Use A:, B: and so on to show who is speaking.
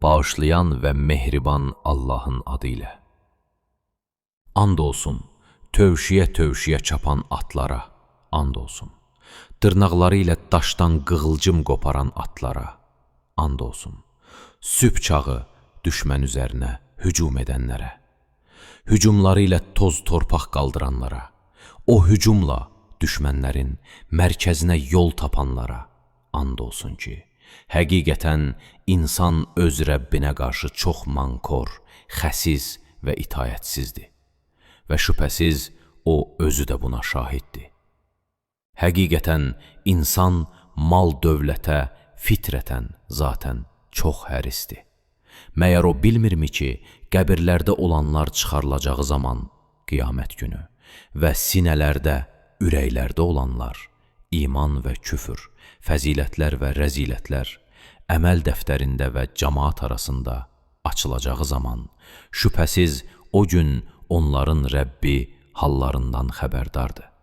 A: bağışlayan və mehriban Allahın adı ilə. And olsun, tövşiyə çapan atlara, and olsun. Dırnaqları ilə daşdan qığılcım qoparan atlara, and olsun. Sübh çağı düşmən üzərinə hücum edənlərə, hücumları ilə toz torpaq qaldıranlara, o hücumla düşmənlərin mərkəzinə yol tapanlara, and olsun ki, həqiqətən insan öz Rəbbinə qarşı çox mankor, xəsis və itayətsizdir. Və şübhəsiz o özü də buna şahiddir. Həqiqətən insan mal dövlətə fitrətən zatən çox hərisdir. Məyər o bilmirmi ki, qəbirlərdə olanlar çıxarılacağı zaman qiyamət günü və sinələrdə, ürəklərdə olanlar, iman və küfür, fəzilətlər və rəzilətlər, əməl dəftərində və cəmaat arasında açılacağı zaman, şübhəsiz o gün onların Rəbbi hallarından xəbərdardır.